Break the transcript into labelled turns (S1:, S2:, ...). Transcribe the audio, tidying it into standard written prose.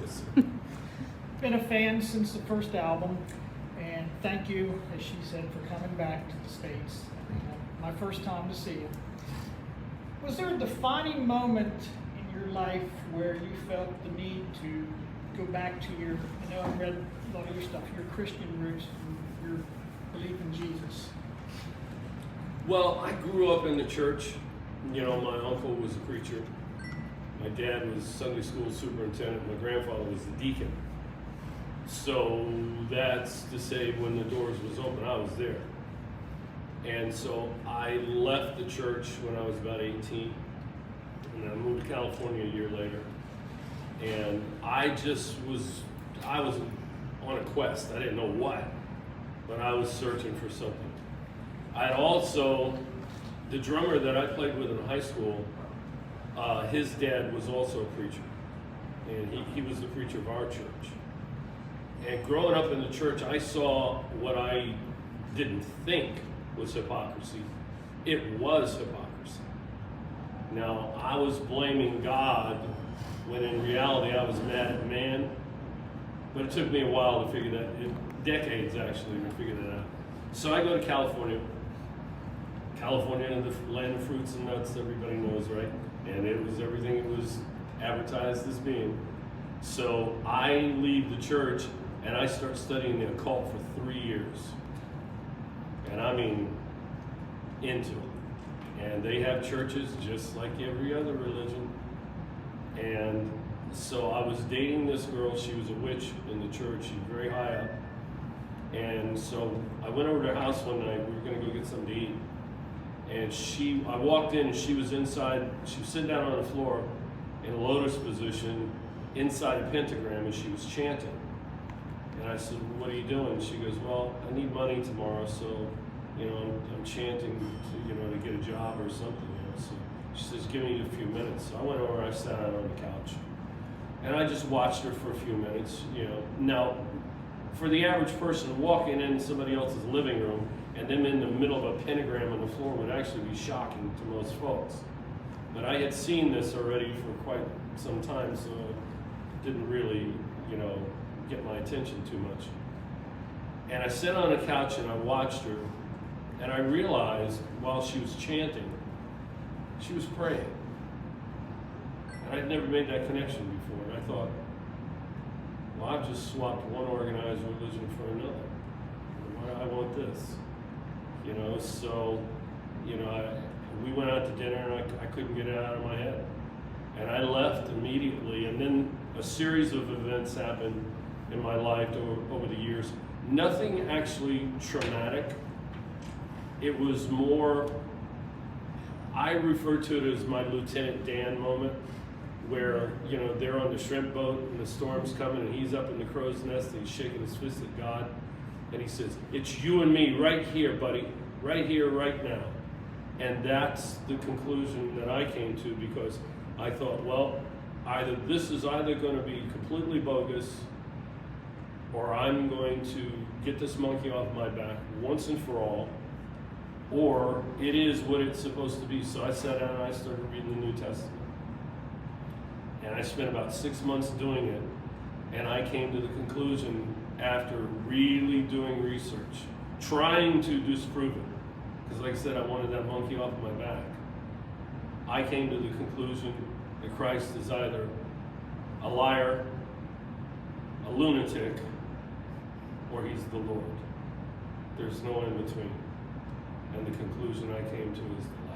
S1: Yes.
S2: Been a fan since the first album, and thank you, as she said, for coming back to the States. My first time to see you. Was there a defining moment in your life where you felt the need to go back to your, I know I read a lot of your stuff, your Christian roots, and your belief in Jesus?
S1: Well, I grew up in the church. You know, my uncle was a preacher. My dad was Sunday school superintendent. My grandfather was the deacon. So that's to say, when the doors was open, I was there. And so I left the church when I was about 18, and I moved to California a year later. And I was on a quest. I didn't know what, but I was searching for something. I also, the drummer that I played with in high school, his dad was also a preacher, and he was the preacher of our church. And growing up in the church, I saw what I didn't think was hypocrisy. It was hypocrisy. Now, I was blaming God when in reality I was mad at man, but it took me a while to figure that, decades actually, to figure that out. So I go to California, the land of fruits and nuts, everybody knows, right? And it was everything it was advertised as being. So I leave the church and I start studying the occult for 3 years. And I mean, into it. And they have churches just like every other religion. And so I was dating this girl. She was a witch in the church. She's very high up. And so I went over to her house one night. We were going to go get something to eat. And I walked in and she was inside. She was sitting down on the floor in a lotus position inside a pentagram, and she was chanting. And I said, "What are you doing?" She goes, "Well, I need money tomorrow, so, you know, I'm chanting to get a job or something, So she says, "Give me a few minutes." So I went over, I sat down on the couch, and I just watched her for a few minutes, Now, for the average person, walking in somebody else's living room and them in the middle of a pentagram on the floor would actually be shocking to most folks. But I had seen this already for quite some time, so it didn't really, get my attention too much. And I sat on the couch and I watched her, and I realized while she was chanting, she was praying. And I'd never made that connection before, and I thought, well, I've just swapped one organized religion for another. Why do I want this? So, we went out to dinner and I couldn't get it out of my head. And I left immediately, and then a series of events happened in my life over the years. Nothing actually traumatic. It was more, I refer to it as my Lieutenant Dan moment, where, they're on the shrimp boat and the storm's coming and he's up in the crow's nest and he's shaking his fist at God. And he says, "It's you and me right here, buddy, right here, right now." And that's the conclusion that I came to, because I thought, well, this is either going to be completely bogus, or I'm going to get this monkey off my back once and for all, or it is what it's supposed to be. So I sat down and I started reading the New Testament. And I spent about 6 months doing it. And I came to the conclusion, after really doing research, trying to disprove it, because like I said, I wanted that monkey off my back. I came to the conclusion that Christ is either a liar, a lunatic, or he's the Lord. There's no in between. And the conclusion I came to is the